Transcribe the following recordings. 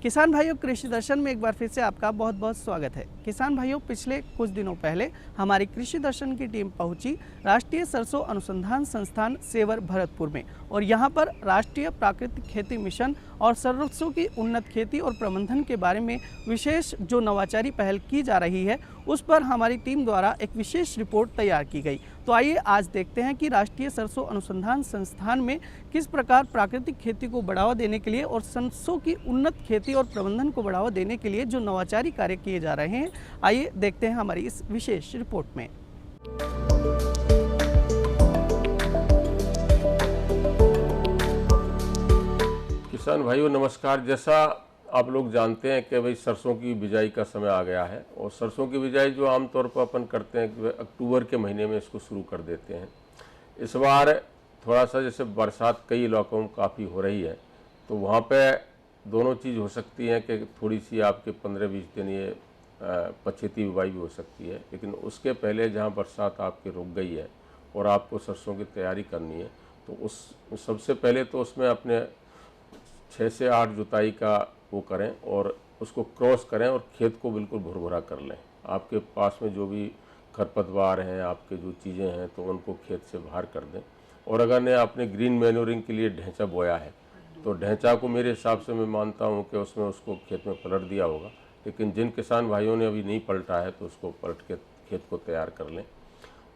किसान भाइयों, कृषि दर्शन में एक बार फिर से आपका बहुत बहुत स्वागत है। किसान भाइयों, पिछले कुछ दिनों पहले हमारी कृषि दर्शन की टीम पहुंची राष्ट्रीय सरसों अनुसंधान संस्थान सेवर भरतपुर में, और यहां पर राष्ट्रीय प्राकृतिक खेती मिशन और सरसों की उन्नत खेती और प्रबंधन के बारे में विशेष जो नवाचारी पहल की जा रही है उस पर हमारी टीम द्वारा एक विशेष रिपोर्ट तैयार की गई। तो आइए आज देखते हैं कि राष्ट्रीय सरसों अनुसंधान संस्थान में किस प्रकार प्राकृतिक खेती को बढ़ावा देने के लिए और सरसों की उन्नत खेती और प्रबंधन को बढ़ावा देने के लिए जो नवाचारी कार्य किए जा रहे हैं। आइए देखते हैं हमारी इस विशेष रिपोर्ट में। किसान भाइयों नमस्कार। जैसा आप लोग जानते हैं कि भाई सरसों की बिजाई का समय आ गया है, और सरसों की बिजाई जो आमतौर पर अपन करते हैं कि अक्टूबर के महीने में इसको शुरू कर देते हैं। इस बार थोड़ा सा जैसे बरसात कई इलाकों में काफ़ी हो रही है, तो वहाँ पे दोनों चीज़ हो सकती है कि थोड़ी सी आपके 15-20 दिन ये पछेती बुवाई भी हो सकती है। लेकिन उसके पहले जहाँ बरसात आपकी रुक गई है और आपको सरसों की तैयारी करनी है, तो उस सबसे पहले तो उसमें अपने 6 से 8 जुताई का वो करें और उसको क्रॉस करें और खेत को बिल्कुल भुरभुरा कर लें। आपके पास में जो भी खरपतवार हैं, आपके जो चीज़ें हैं, तो उनको खेत से बाहर कर दें। और अगर ने आपने ग्रीन मैन्योरिंग के लिए ढैंचा बोया है, तो ढैंचा को मेरे हिसाब से मैं मानता हूँ कि उसमें उसको खेत में पलट दिया होगा। लेकिन जिन किसान भाइयों ने अभी नहीं पलटा है, तो उसको पलट के खेत को तैयार कर लें।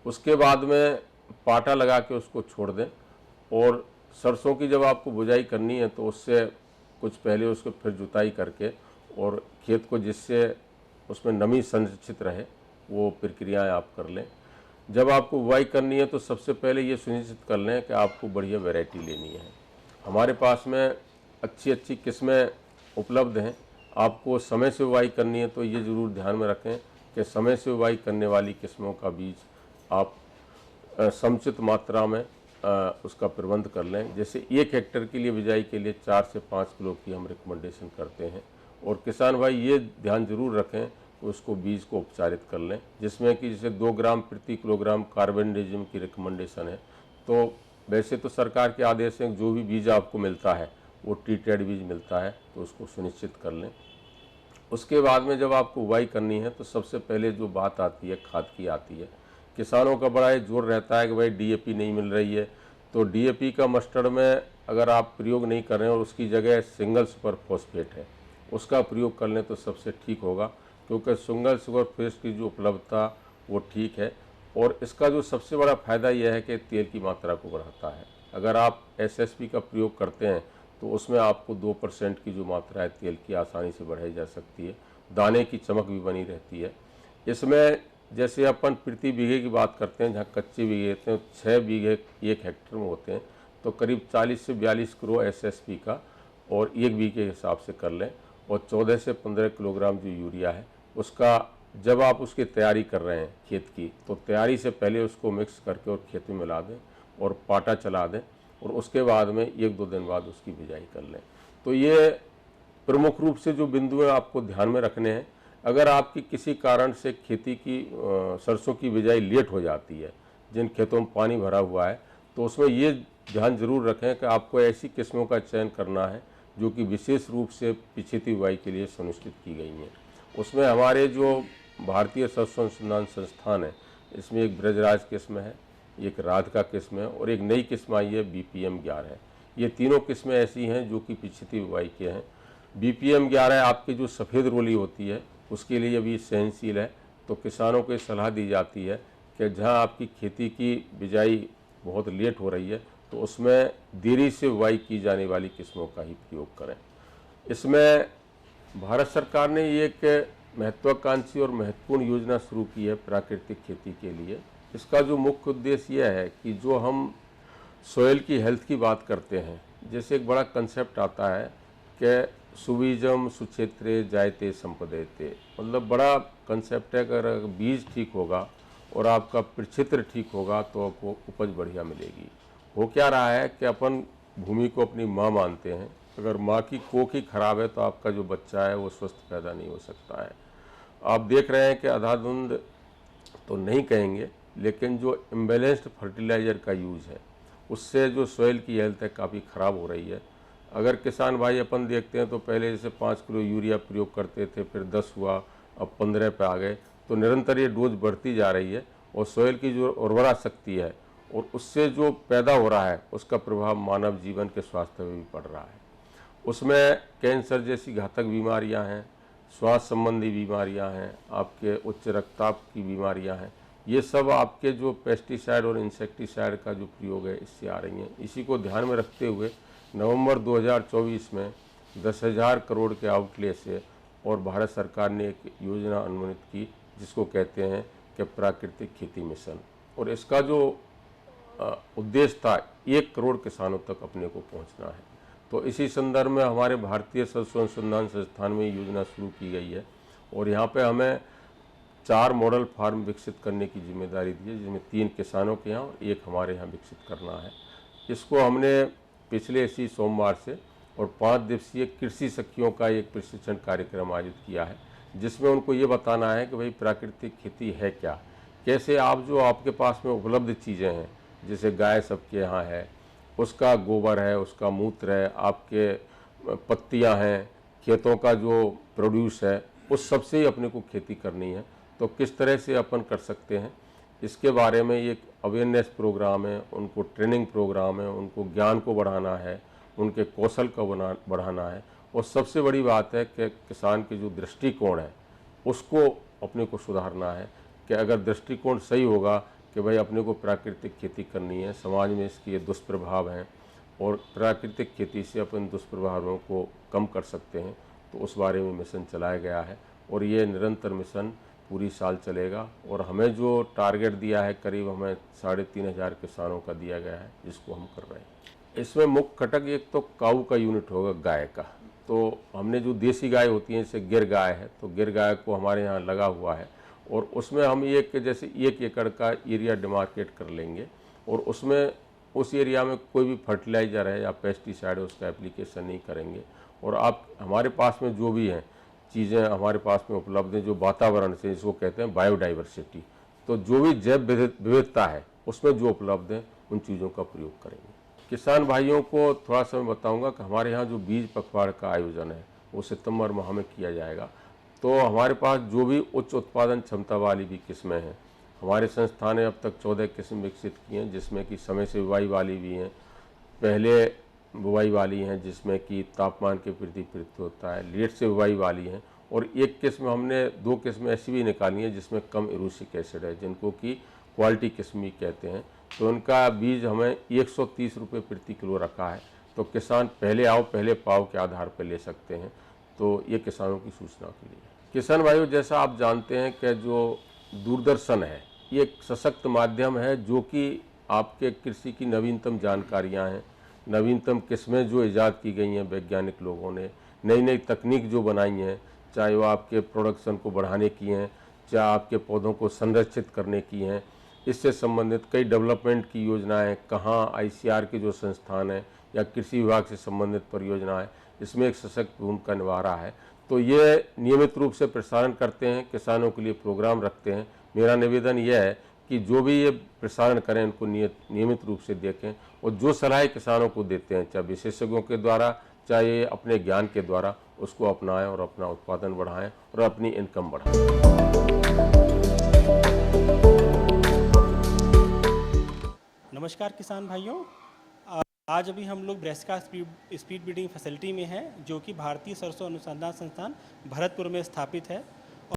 उसके बाद में पाटा लगा के उसको छोड़ दें। और सरसों की जब आपको बुझाई करनी है, तो उससे कुछ पहले उसको फिर जुताई करके और खेत को जिससे उसमें नमी संचित रहे वो प्रक्रियाएं आप कर लें। जब आपको बुवाई करनी है, तो सबसे पहले ये सुनिश्चित कर लें कि आपको बढ़िया वैरायटी लेनी है। हमारे पास में अच्छी अच्छी किस्में उपलब्ध हैं। आपको समय से बुवाई करनी है, तो ये ज़रूर ध्यान में रखें कि समय से बुवाई करने वाली किस्मों का बीज आप समुचित मात्रा में उसका प्रबंध कर लें। जैसे 1 हेक्टेयर के लिए बिजाई के लिए 4 से 5 किलो की हम रिकमेंडेशन करते हैं। और किसान भाई ये ध्यान जरूर रखें कि उसको बीज को उपचारित कर लें, जिसमें कि जैसे 2 ग्राम प्रति किलोग्राम कार्बेंडाजिम की रिकमेंडेशन है। तो वैसे तो सरकार के आदेश हैं, जो भी बीज आपको मिलता है वो ट्रीटेड बीज मिलता है, तो उसको सुनिश्चित कर लें। उसके बाद में जब आपको बुवाई करनी है, तो सबसे पहले जो बात आती है खाद की आती है। किसानों का बड़ा जोर रहता है कि भाई डीएपी नहीं मिल रही है, तो डीएपी का मस्टर्ड में अगर आप प्रयोग नहीं कर रहे हैं और उसकी जगह सिंगल सुपर फॉस्फेट है, उसका प्रयोग कर लें तो सबसे ठीक होगा। क्योंकि सिंगल सुपर फॉस्फेट की जो उपलब्धता वो ठीक है, और इसका जो सबसे बड़ा फ़ायदा यह है कि तेल की मात्रा को बढ़ाता है। अगर आप एसएसपी का प्रयोग करते हैं, तो उसमें आपको 2% की जो मात्रा है तेल की आसानी से बढ़ाई जा सकती है। दाने की चमक भी बनी रहती है। इसमें जैसे अपन प्रति बीघे की बात करते हैं, जहाँ कच्चे बीघे होते हैं 6 बीघे 1 हेक्टेयर में होते हैं, तो करीब 40 से 42 किलो एसएसपी का और 1 बीघे के हिसाब से कर लें। और 14 से 15 किलोग्राम जो यूरिया है उसका जब आप उसकी तैयारी कर रहे हैं खेत की, तो तैयारी से पहले उसको मिक्स करके और खेत में मिला दें और पाटा चला दें, और उसके बाद में 1-2 दिन बाद उसकी बिजाई कर लें। तो ये प्रमुख रूप से जो बिंदु आपको ध्यान में रखने हैं। अगर आपकी किसी कारण से खेती की सरसों की बिजाई लेट हो जाती है, जिन खेतों में पानी भरा हुआ है, तो उसमें ये ध्यान जरूर रखें कि आपको ऐसी किस्मों का चयन करना है जो कि विशेष रूप से पिछेती बुवाई के लिए सुनिश्चित की गई हैं। उसमें हमारे जो भारतीय सरसों अनुसंधान संस्थान है, इसमें एक ब्रजराज किस्म है, एक राधिका किस्म है, और एक नई किस्म आई है BPM-11 है। ये तीनों किस्में ऐसी हैं जो कि पिछेती बुवाई के हैं। BPM-11 आपकी जो सफ़ेद रोली होती है उसके लिए भी सहनशील है। तो किसानों को सलाह दी जाती है कि जहां आपकी खेती की बिजाई बहुत लेट हो रही है, तो उसमें देरी से बुवाई की जाने वाली किस्मों का ही प्रयोग करें। इसमें भारत सरकार ने एक महत्वाकांक्षी और महत्वपूर्ण योजना शुरू की है प्राकृतिक खेती के लिए। इसका जो मुख्य उद्देश्य यह है कि जो हम सोइल की हेल्थ की बात करते हैं, जैसे एक बड़ा कंसेप्ट आता है कि सुबीजम सुक्षेत्रे जायते संपदेते, मतलब बड़ा कंसेप्ट है कि अगर बीज ठीक होगा और आपका प्रक्षेत्र ठीक होगा तो आपको उपज बढ़िया मिलेगी। हो क्या रहा है कि अपन भूमि को अपनी माँ मानते हैं। अगर माँ की कोख ही खराब है, तो आपका जो बच्चा है वो स्वस्थ पैदा नहीं हो सकता है। आप देख रहे हैं कि अंधाधुंध तो नहीं कहेंगे, लेकिन जो इम्बेलेंस्ड फर्टिलाइज़र का यूज़ है, उससे जो सॉइल की हेल्थ है काफ़ी ख़राब हो रही है। अगर किसान भाई अपन देखते हैं तो पहले जैसे 5 किलो यूरिया प्रयोग करते थे, फिर 10 हुआ, अब 15 पे आ गए, तो निरंतर ये डोज बढ़ती जा रही है और सोइल की जो उर्वरा शक्ति है और उससे जो पैदा हो रहा है उसका प्रभाव मानव जीवन के स्वास्थ्य में भी पड़ रहा है। उसमें कैंसर जैसी घातक बीमारियां हैं, श्वास संबंधी बीमारियां हैं, आपके उच्च रक्तचाप की बीमारियां हैं, ये सब आपके जो पेस्टिसाइड और इंसेक्टिसाइड का जो प्रयोग है इससे आ रही हैं। इसी को ध्यान में रखते हुए नवंबर 2024 में 10,000 करोड़ के आउटले से और भारत सरकार ने एक योजना अनुमोदित की जिसको कहते हैं कि प्राकृतिक खेती मिशन, और इसका जो उद्देश्य था 1 करोड़ किसानों तक अपने को पहुंचना है। तो इसी संदर्भ में हमारे भारतीय सरसों अनुसंधान संस्थान में योजना शुरू की गई है और यहाँ पे हमें 4 मॉडल फार्म विकसित करने की जिम्मेदारी दी है, जिसमें 3 किसानों के यहाँ और 1 हमारे यहाँ विकसित करना है। इसको हमने पिछले इसी सोमवार से और 5 दिवसीय कृषि सखियों का एक प्रशिक्षण कार्यक्रम आयोजित किया है, जिसमें उनको ये बताना है कि भाई प्राकृतिक खेती है क्या, कैसे आप जो आपके पास में उपलब्ध चीज़ें हैं, जैसे गाय सबके यहाँ है, उसका गोबर है, उसका मूत्र है, आपके पत्तियाँ हैं, खेतों का जो प्रोड्यूस है, उस सब से ही अपने को खेती करनी है, तो किस तरह से अपन कर सकते हैं इसके बारे में एक अवेयरनेस प्रोग्राम है, उनको ट्रेनिंग प्रोग्राम है, उनको ज्ञान को बढ़ाना है, उनके कौशल को बढ़ाना है। और सबसे बड़ी बात है कि किसान के जो दृष्टिकोण है उसको अपने को सुधारना है कि अगर दृष्टिकोण सही होगा कि भाई अपने को प्राकृतिक खेती करनी है, समाज में इसके दुष्प्रभाव हैं और प्राकृतिक खेती से अपन दुष्प्रभावों को कम कर सकते हैं, तो उस बारे में मिशन चलाया गया है और ये निरंतर मिशन पूरी साल चलेगा। और हमें जो टारगेट दिया है करीब हमें 3,500 किसानों का दिया गया है, जिसको हम कर रहे हैं। इसमें मुख्य घटक एक तो काऊ का यूनिट होगा, गाय का। तो हमने जो देसी गाय होती है जैसे गिर गाय है, तो गिर गाय को हमारे यहाँ लगा हुआ है और उसमें हम जैसे 1 एकड़ का एरिया डिमार्केट कर लेंगे और उसमें उस एरिया में कोई भी फर्टिलाइज़र है या पेस्टिसाइड है उसका एप्लीकेशन नहीं करेंगे। और आप हमारे पास में जो भी हैं चीज़ें हमारे पास में उपलब्ध हैं, जो वातावरण से, जिसको कहते हैं बायोडाइवर्सिटी, तो जो भी जैव विविधता है उसमें जो उपलब्ध है उन चीज़ों का प्रयोग करेंगे। किसान भाइयों को थोड़ा सा मैं बताऊंगा कि हमारे यहाँ जो बीज पखवाड़ का आयोजन है वो सितंबर माह में किया जाएगा। तो हमारे पास जो भी उच्च उत्पादन क्षमता वाली भी किस्में हैं, हमारे संस्थान ने अब तक 14 किस्म विकसित की हैं, जिसमें कि समय से बुवाई वाली भी हैं, पहले बुवाई वाली हैं जिसमें कि तापमान के प्रति प्रति होता है, लेट से बुवाई वाली हैं, और एक किस्म हमने 2 किस्में ऐसी भी निकाली हैं जिसमें कम एरोसिक एसिड है, जिनको कि क्वालिटी किस्म भी कहते हैं। तो उनका बीज हमें 130 रुपये प्रति किलो रखा है। तो किसान पहले आओ पहले पाओ के आधार पर ले सकते हैं। तो ये किसानों की सूचना के लिए। किसान भाइयों, जैसा आप जानते हैं कि जो दूरदर्शन है ये एक सशक्त माध्यम है जो कि आपके कृषि की नवीनतम जानकारियाँ हैं, नवीनतम किस्में जो ईजाद की गई हैं वैज्ञानिक लोगों ने, नई नई तकनीक जो बनाई हैं, चाहे वो आपके प्रोडक्शन को बढ़ाने की हैं, चाहे आपके पौधों को संरक्षित करने की हैं, इससे संबंधित कई डेवलपमेंट की योजनाएं, कहाँ ICR के जो संस्थान हैं या कृषि विभाग से संबंधित परियोजनाएं, इसमें एक सशक्त भूमिका निभा रहा है। तो ये नियमित रूप से प्रसारण करते हैं, किसानों के लिए प्रोग्राम रखते हैं। मेरा निवेदन यह है कि जो भी ये प्रसारण करें उनको नियमित रूप से देखें और जो सलाह किसानों को देते हैं, चाहे विशेषज्ञों के द्वारा चाहे अपने ज्ञान के द्वारा, उसको अपनाएं और अपना उत्पादन बढ़ाएं और अपनी इनकम बढ़ाएं। नमस्कार किसान भाइयों, आज अभी हम लोग ब्रेस्का स्पीड ब्रीडिंग फैसिलिटी में हैं, जो कि भारतीय सरसों अनुसंधान संस्थान भरतपुर में स्थापित है। और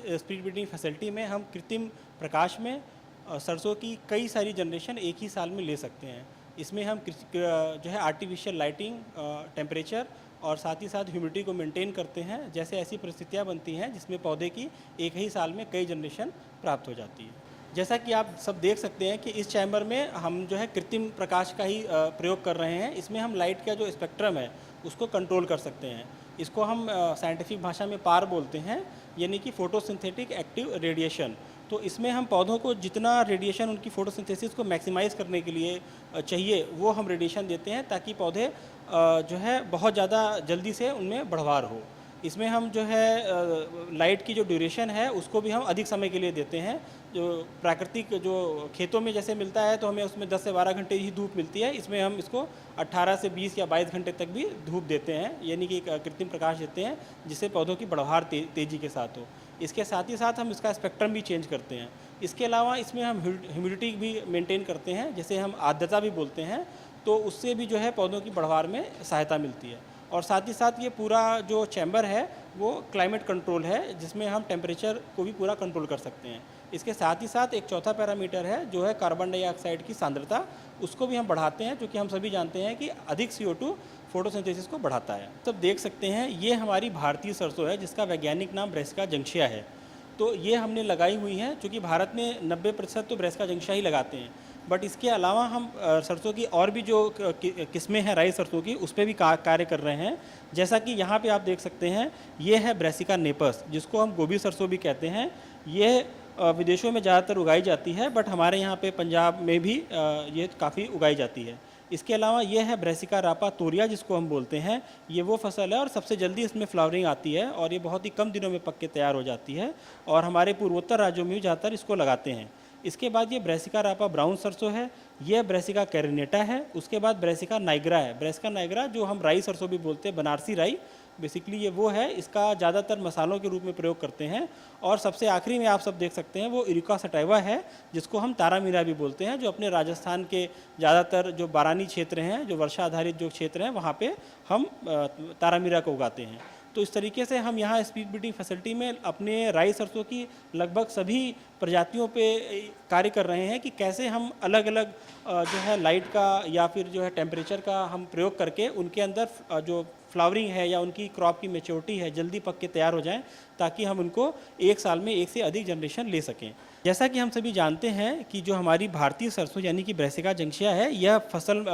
इस स्पीड ब्रीडिंग फैसिलिटी में हम कृत्रिम प्रकाश में सरसों की कई सारी जनरेशन एक ही साल में ले सकते हैं। इसमें हम जो है आर्टिफिशियल लाइटिंग, टेम्परेचर और साथ ही साथ ह्यूमिडिटी को मेंटेन करते हैं। जैसे ऐसी परिस्थितियाँ बनती हैं जिसमें पौधे की एक ही साल में कई जनरेशन प्राप्त हो जाती है। जैसा कि आप सब देख सकते हैं कि इस चैम्बर में हम जो है कृत्रिम प्रकाश का ही प्रयोग कर रहे हैं। इसमें हम लाइट का जो स्पेक्ट्रम है उसको कंट्रोल कर सकते हैं। इसको हम साइंटिफिक भाषा में पार बोलते हैं, यानी कि फोटोसिंथेटिक एक्टिव रेडिएशन। तो इसमें हम पौधों को जितना रेडिएशन उनकी फोटोसिंथेसिस को मैक्सिमाइज़ करने के लिए चाहिए वो हम रेडिएशन देते हैं, ताकि पौधे जो है बहुत ज़्यादा जल्दी से उनमें बढ़वार हो। इसमें हम जो है लाइट की जो ड्यूरेशन है उसको भी हम अधिक समय के लिए देते हैं, जो प्राकृतिक जो खेतों में जैसे मिलता है तो हमें उसमें 10 से 12 घंटे ही धूप मिलती है, इसमें हम इसको 18 से 20 या 22 घंटे तक भी धूप देते हैं, यानी कि एक कृत्रिम प्रकाश देते हैं जिससे पौधों की बढ़वार तेज़ी के साथ हो। इसके साथ ही साथ हम इसका स्पेक्ट्रम भी चेंज करते हैं। इसके अलावा इसमें हम ह्यूमिडिटी भी मेंटेन करते हैं, जैसे हम आर्द्रता भी बोलते हैं, तो उससे भी जो है पौधों की बढ़वार में सहायता मिलती है। और साथ ही साथ ये पूरा जो चैम्बर है वो क्लाइमेट कंट्रोल है, जिसमें हम टेम्परेचर को भी पूरा कंट्रोल कर सकते हैं। इसके साथ ही साथ एक चौथा पैरामीटर है जो है कार्बन डाइऑक्साइड की सांद्रता, उसको भी हम बढ़ाते हैं, क्योंकि हम सभी जानते हैं कि अधिक CO2 फोटोसिंथेसिस को बढ़ाता है। तब देख सकते हैं ये हमारी भारतीय सरसों है जिसका वैज्ञानिक नाम ब्रेसिका जंक्शिया है। तो ये हमने लगाई हुई हैं, क्योंकि भारत में 90% तो ब्रेसिका जंक्शिया ही लगाते हैं, बट इसके अलावा हम सरसों की और भी जो किस्में हैं राई सरसों की, उस पर भी कार्य कर रहे हैं। जैसा कि यहाँ पे आप देख सकते हैं, ये है ब्रेसिका नेपस, जिसको हम गोभी सरसों भी कहते हैं। ये विदेशों में ज़्यादातर उगाई जाती है, बट हमारे यहाँ पे पंजाब में भी ये काफ़ी उगाई जाती है। इसके अलावा ये है ब्रेसिका रापा तोरिया, जिसको हम बोलते हैं। ये वो फसल है और सबसे जल्दी इसमें फ्लावरिंग आती है और ये बहुत ही कम दिनों में पक के तैयार हो जाती है, और हमारे पूर्वोत्तर राज्यों में भी ज़्यादातर इसको लगाते हैं। इसके बाद ये ब्रेसिका रापा ब्राउन सरसों है, यह ब्रेसिका कैरिनेटा है। उसके बाद ब्रेसिका नाइग्रा है। ब्रेसिका नाइग्रा जो हम राई सरसों भी बोलते हैं, बनारसी राई, बेसिकली ये वो है, इसका ज़्यादातर मसालों के रूप में प्रयोग करते हैं। और सबसे आखिरी में आप सब देख सकते हैं वो इरिका सटाइवा है, जिसको हम तारामीरा भी बोलते हैं, जो अपने राजस्थान के ज़्यादातर जो बारानी क्षेत्र हैं, जो वर्षा आधारित जो क्षेत्र हैं, वहाँ पे हम तारामीरा को उगाते हैं। तो इस तरीके से हम यहाँ स्पीड ब्रीडिंग फैसिलिटी में अपने राई सरसों की लगभग सभी प्रजातियों पे कार्य कर रहे हैं कि कैसे हम अलग अलग जो है लाइट का या फिर जो है टेम्परेचर का हम प्रयोग करके उनके अंदर जो फ्लावरिंग है या उनकी क्रॉप की मैच्योरिटी है जल्दी पक के तैयार हो जाएं, ताकि हम उनको एक साल में एक से अधिक जनरेशन ले सकें। जैसा कि हम सभी जानते हैं कि जो हमारी भारतीय सरसों यानी कि ब्रेसिका जंक्शिया है, यह फसल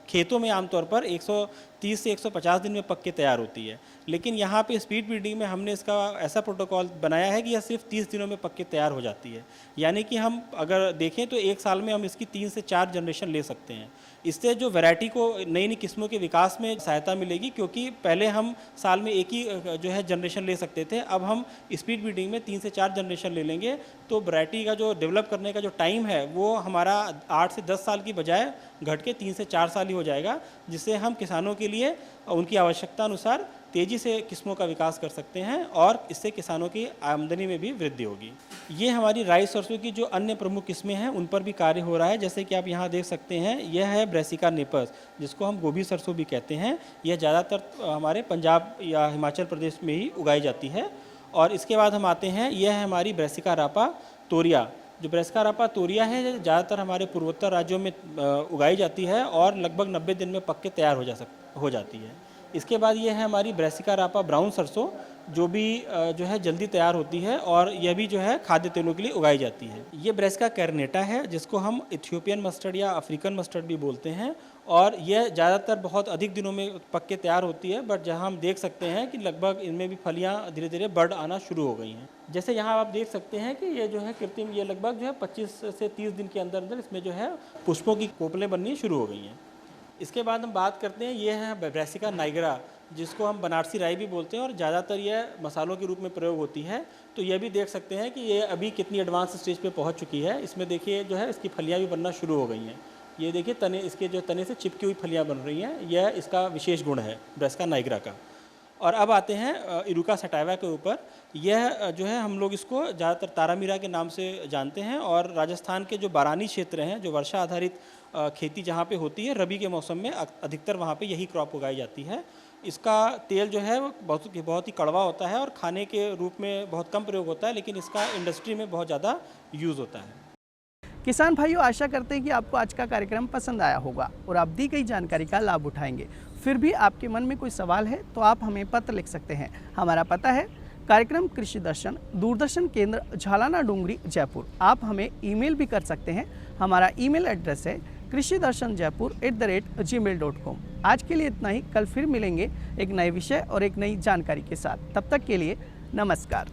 खेतों में आमतौर पर 130 से 150 दिन में पक के तैयार होती है, लेकिन यहाँ पे स्पीड ब्रीडिंग में हमने इसका ऐसा प्रोटोकॉल बनाया है कि यह सिर्फ 30 दिनों में पक के तैयार हो जाती है। यानी कि हम अगर देखें तो एक साल में हम इसकी 3 से 4 जनरेशन ले सकते हैं। इससे जो वैरायटी को नई नई किस्मों के विकास में सहायता मिलेगी, क्योंकि पहले हम साल में एक ही जो है जनरेशन ले सकते थे, अब हम स्पीड ब्रीडिंग में 3 से 4 जनरेशन ले लेंगे, तो वैरायटी का जो डेवलप करने का जो टाइम है वो हमारा 8 से 10 साल की बजाय घट के 3 से 4 साल ही हो जाएगा, जिससे हम किसानों के लिए उनकी आवश्यकता अनुसार तेज़ी से किस्मों का विकास कर सकते हैं और इससे किसानों की आमदनी में भी वृद्धि होगी। ये हमारी राई सरसों की जो अन्य प्रमुख किस्में हैं उन पर भी कार्य हो रहा है। जैसे कि आप यहाँ देख सकते हैं, यह है ब्रेसिका नेपस, जिसको हम गोभी सरसों भी कहते हैं। यह ज़्यादातर हमारे पंजाब या हिमाचल प्रदेश में ही उगाई जाती है। और इसके बाद हम आते हैं, यह है हमारी ब्रेसिका रापा तोरिया। जो ब्रेसिका रापा तोरिया है ज़्यादातर हमारे पूर्वोत्तर राज्यों में उगाई जाती है और लगभग 90 दिन में पक के तैयार हो जाती है। इसके बाद ये है हमारी ब्रेसिका रापा ब्राउन सरसों, जो भी जो है जल्दी तैयार होती है और यह भी जो है खाद्य तेलों के लिए उगाई जाती है। ये ब्रेसिका कैरिनेटा है, जिसको हम इथियोपियन मस्टर्ड या अफ्रीकन मस्टर्ड भी बोलते हैं, और यह ज़्यादातर बहुत अधिक दिनों में पक के तैयार होती है, बट जहाँ हम देख सकते हैं कि लगभग इनमें भी फलियाँ धीरे धीरे बड़ आना शुरू हो गई हैं। जैसे यहाँ आप देख सकते हैं कि ये जो है कृत्रिम, ये लगभग जो है 25 से 30 दिन के अंदर अंदर इसमें जो है पुष्पों की कोपलें बननी शुरू हो गई हैं। इसके बाद हम बात करते हैं, ये है ब्रेसिका नाइग्रा, जिसको हम बनारसी राई भी बोलते हैं और ज़्यादातर यह मसालों के रूप में प्रयोग होती है। तो यह भी देख सकते हैं कि ये अभी कितनी एडवांस स्टेज पे पहुंच चुकी है। इसमें देखिए जो है इसकी फलियां भी बनना शुरू हो गई हैं। ये देखिए तने, इसके जो तने से चिपकी हुई फलियां बन रही हैं, यह इसका विशेष गुण है ब्रेसिका नाइग्रा का। और अब आते हैं इरुका सटाइवा के ऊपर। यह जो है हम लोग इसको ज़्यादातर तारामीरा के नाम से जानते हैं, और राजस्थान के जो बारानी क्षेत्र हैं, जो वर्षा आधारित खेती जहाँ पे होती है, रबी के मौसम में अधिकतर वहाँ पे यही क्रॉप उगाई जाती है। इसका तेल जो है वो बहुत ही कड़वा होता है और खाने के रूप में बहुत कम प्रयोग होता है, लेकिन इसका इंडस्ट्री में बहुत ज़्यादा यूज़ होता है। किसान भाइयों, आशा करते हैं कि आपको आज का कार्यक्रम पसंद आया होगा और आप दी गई जानकारी का लाभ उठाएंगे। फिर भी आपके मन में कोई सवाल है तो आप हमें पत्र लिख सकते हैं। हमारा पता है कार्यक्रम कृषि दर्शन, दूरदर्शन केंद्र, झालाना डूंगरी, जयपुर। आप हमें ईमेल भी कर सकते हैं। हमारा ईमेल एड्रेस है krishidarshanjaipur@gmail.com। आज के लिए इतना ही। कल फिर मिलेंगे एक नए विषय और एक नई जानकारी के साथ। तब तक के लिए नमस्कार।